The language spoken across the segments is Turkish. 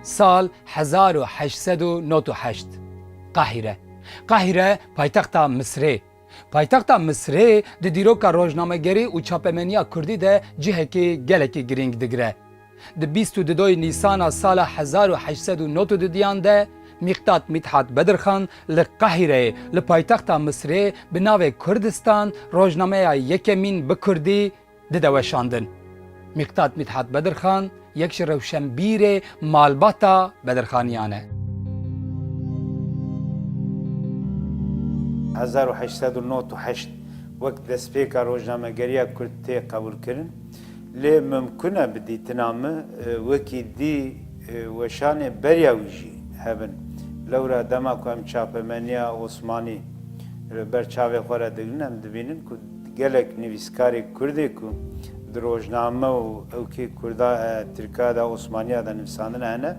سال 1898 قاهره پایتختا مصر. پایتختا مصر د دیروکا روزنامه‌گری و چاپمنیا کردی ده جهکی گلکی گرینگ دگره. د 22 نیسان سال 1892 دیان ده میقداد مدحت بدرخان لقاهره لپایتختا مصر به ناو کردستان روزنامه یکمین بکردی ددوشاندن. میقداد مدحت بدرخان یک روشنبیر مالباتا بدرخانیانه. 1898 وقت دستپیکا روزنامه‌گری کردی قبول کردن لی ممکنه بدی تنامه وکی دی وشان بریاویجی هبن لورا دما کوم چاپمنیا عثمانی برچاوی خورا دگنم دبینن که گلک نویسکاری کردی که روزنامه و اوکی کردا ترکا دا عثمانیا دا نویساندن هنه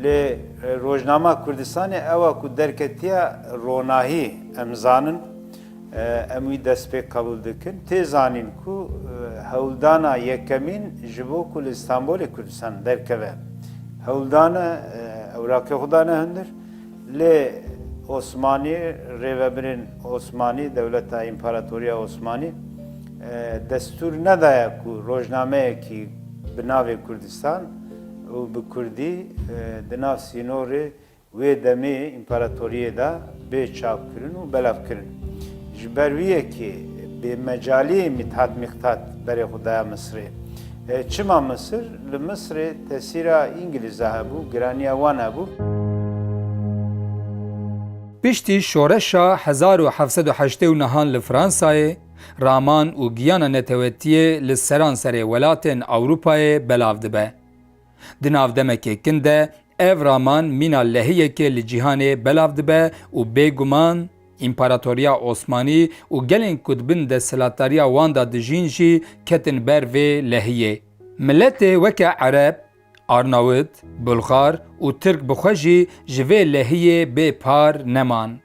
لی روزنامه کردستان اوا که درکتیا روناهی امزانن امی دست پی قبول دکن تیزانین که هولدانا یکمین جبو کل استانبول کردستان درکوه هولدانا اوراق خدانه هندر لی عثمانی ریوبرین عثمانی دولت امپراتوریا عثمانی دستور نداره که روزنامه کی بناو کردستان و به کردی دناو سینوری و دمی امپراتوریه دا به چاپ کرن و بلاف کرن جبرویه که به مجالی مدحت میقداد برای خدای مصر چما مصر لمصر تاثیر انگلیزه هبو گرانیا وان هبو پشتی شورشا 1789 لفرانسای رامان و گیانا نتوتیه لسران سر ولاتن اوروپای بلاو دبه. دناو دمکه کنده او رامان مینا لحیه که لجیهانه بلاو دبه و بگمان امپراتوریا عثمانی و گلین کدبن ده سلاتاریا واندا دجینجی کتن بر و لحیه. ملت وکه عرب، آرناوت، بلغار و ترک بخوشی جوه لحیه به پار نمان.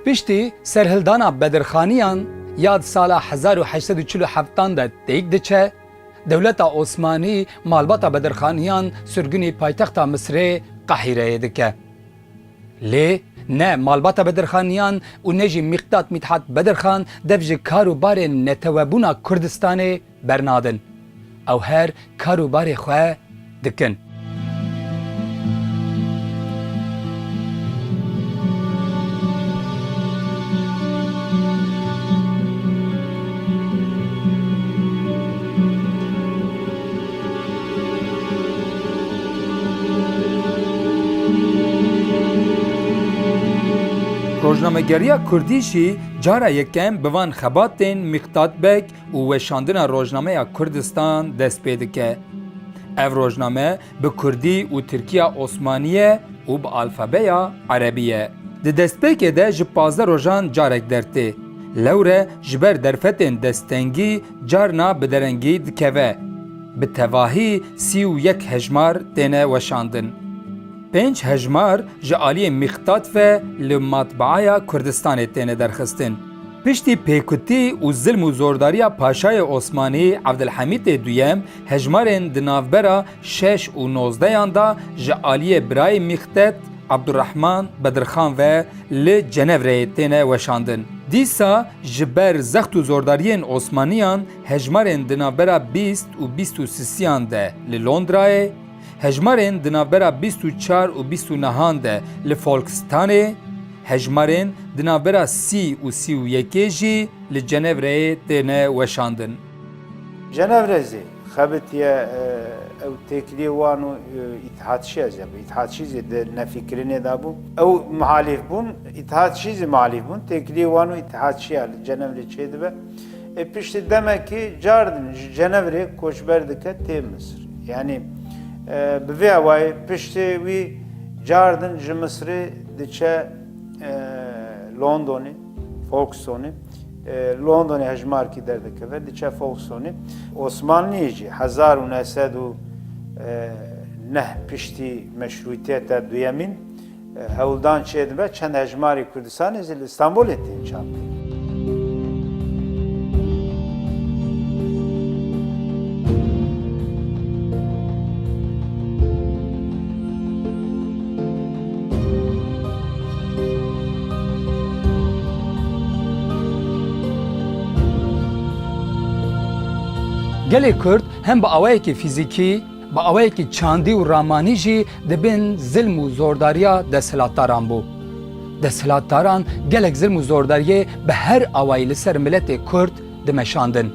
پشتی سرهلدانا بدرخانیان یاد سال 1847 ده دیگ دچه دولت عثمانی مالباتا بدرخانیان سرگونی پایتختا مصر قاهره دکه. لی نه مالباتا بدرخانیان و نجی میقداد مدحت بدرخان دفج کاروبار نتوابونا کردستان برنادن او هر کاروبار خواه دکن. روزنامه‌گری کردیشی جارا یکم بوان خباتین میقداد بک و وشاندن روزنامه کردستان دست پیدا که. او روزنامه به کردی و ترکیه عثمانیه و به الفبیا عربیه. ده دست پیدا ده جب 15 روزان جارک درته. لوره جبر درفتین دستنگی جارنا بدرنگی دکوه. به تواهی 31 هجمار تینه وشاندن. 5 هجمار جعالی میقداد و لمطبعه کردستان تینه درخستن. پشتی پیکوتی و ظلم و زورداری پاشای عثمانی عبدالحمید دویم هجمارن دنافبرا 6 و 19 یاندا جعالی برای میقداد عبدالرحمن بدرخان و لجنوره تینه وشاندن. دیسا جبر زخت و زورداریین عثمانیان هجمارن دنافبرا 20 و 23 یانده للندرای هجمارن دنابرا 24 و 29 ده لفولکستانه هجمارن دنابرا 30 و 31 جی لجنوره تینه وشاندن. جنوره زی خبتیه او تکلی وانو اتحادشی از یابو اتحادشی زی ده نفکرینه دابو او محالف بون اتحادشی زی محالف بون تکلی وانو اتحادشی هل جنوره چه دبه پشت دمکی جاردن جنوره کوشبر دکه تی مصر یعنی به وی پشتی وی جاردن جمصری دچه لندنی فولکسونی لندنی هجمار کی درده که دچه فولکسونی عثمانیجی 1909 پشتی مشروطیت دویمین هولدان چیده و چند هجماری کردستان از استانبول ettiğini çarptı. Gelê Kurd hem bi awayekî fîzîkî, bi awayekî çandî û ramanî jî dibin zilm û zordariya desthilatdaran bû. Desthilatdaran gelek zilm û zordariyê bi her awayî li ser miletê Kurd dimeşandin.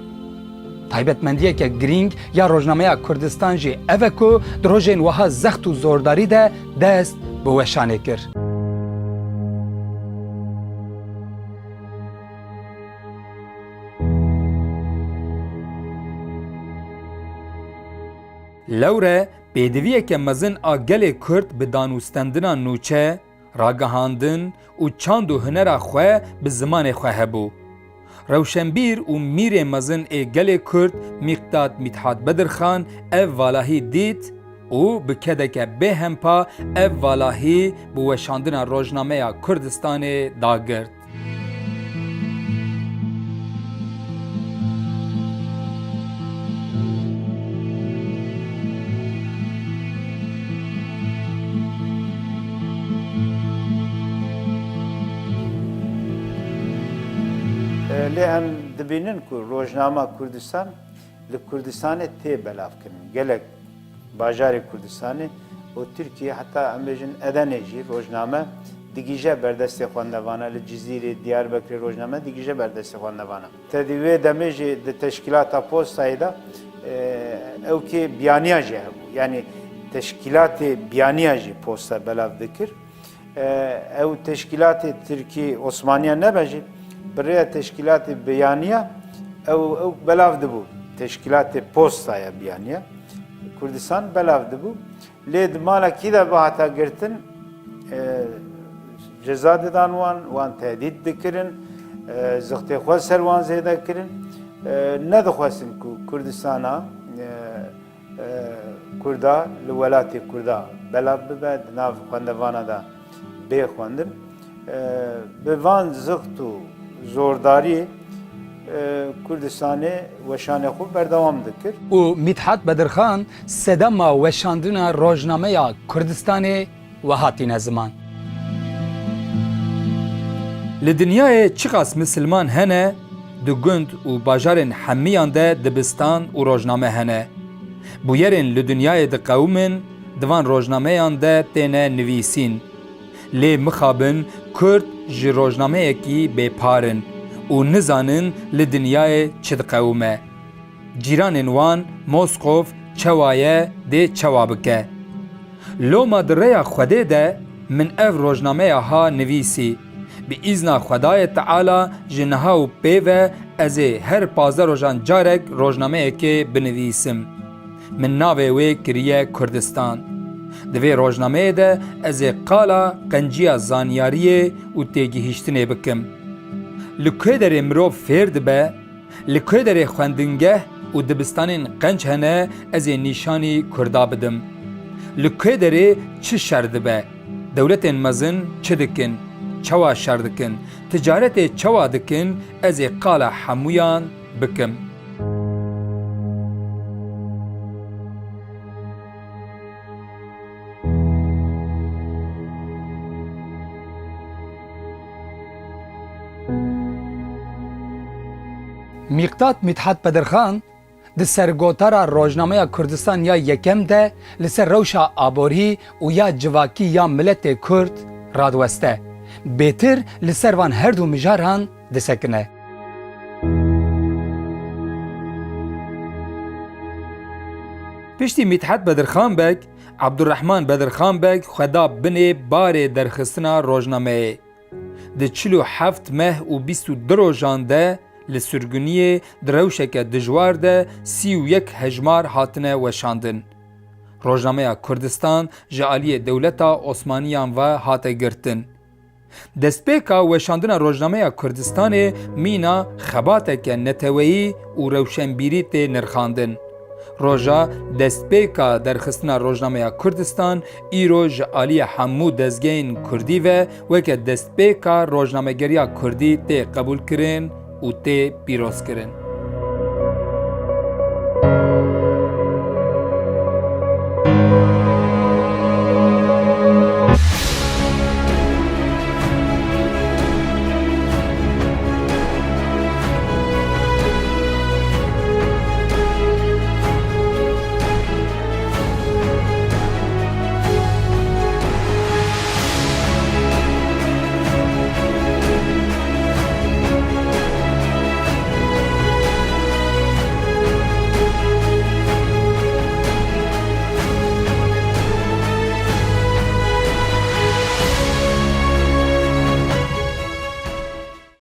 Taybetmendiyeke girîng ya Rojnameya Kurdistan jî ev e ku di rojên wiha zext û zordarî de dest bi weşanê kir. Lewre pêdiviyeke mezin a gelê Kurd bi danûstendina nûçe, ragihandin û çand û hunera xwe bi zimanê xwe hebû. Rewşenbîr û mîrê mezin ê gelê Kurd Miqdad Midhat Bedirxan ev valahî dît û bi kedeke bêhempa ev valahî bi weşandina Rojnameya Kurdistanê dagirt. Lê em dibînin ku Rojnama Kurdistan li Kurdistanê tê belav kirin. Gelek bajarê Kurdistanê û Tirkiye heta em bêjin Edenê jî rojname digîje berdestê xwendevana li Cizîrê, Diyarbekirê rojname digîje berdestê xwendevana. Tedî wê demê jî di teşkîlata postayê de ew biyaniya jî hebû. Yani teşkîlatê biyaniya jî posta belav dikir. Ew teşkîlatê Tirkî Osmaniye nebe jî birêya teşkîlatê biyaniya ew belav dibû. Teşkîlatê postaya biyaniya. Kurdistan belav dibû. Lê di malekî de bihata girtin ceza didan wan tehdît dikirin, zixtê xwe ser wan zêde kirin. Nedixwestin ku Kurdistana Kurda li welatê Kurda belav bibe, di nav xwendevana da bê xwendim. Bi van zixt û zordarî Kurdistanê weşanê xwe berdewam dikir. û Midhat Bedirxan sedema weşandina Rojnameya Kurdistanê ve hatîne ziman. Li dinyayê çi qas misilman hene, di gund û bajarên hemiyan de dibistan û rojname hene. Bûyerên li dinyayê diqewmin, divan rojnameyan de têne nivîsîn. Lê mixabin Kurd ji rojnameyekî bêparin û nizanin li dinyayê çi diqewime. Cîranên wan Moskov çewa ye dê çewa bike. Loma di rêya Xwedê de min ev rojnameya ha nivîsî. Bi îzna Xwedayê Teala ji niha û pêve ez ê her 15 rojan carek rojnameyekê binivîsim. Min navê wê kiriye Kurdistan. Di vê rojnameyê de ez ê qala qenciya zaniyariyê û têgihîştinê bikim. Li kê derê mirov fêr dibe, li kê derê xwendingeh û dibistanên qenc hene ez ê nîşanî Kurda bidim. Li kê derê çi şer dibe, dewletên mezin çi dikin, çawa şer dikin, ticaretê çawa dikin, ez ê qala hemûyan bikim. Miqdad Midhat Bedirxan di sergotara Rojnameya Kurdistan ya yekem de li ser rewşa aborî û ya civakî ya miletê Kurd radweste. Bêtir li ser van her du mijaran disekine. Piştî Midhat Bedirxan bek, Abdurrahman Bedirxan bek xweda binê barê derxistina rojnameyê. Di 47 meh û 22 rojan de li sürgüniyê di rewşeke dijwar de 31 hejmar hatine weşandin. Rojnameya Kurdistan ji aliyê dewleta Osmaniyan ve hate girtin. Destpêka weşandina Rojnameya Kurdistanê mîna xebateke neteweyî û rewşenbîrî tê nirxandin. Roja destpêka derxistina Rojnameya Kurdistan îro ji aliyê hemû dezgehên Kurdî ve weke destpêka rojnamegeriya Kurdî tê qebûl kirin û tê pîroz kirin.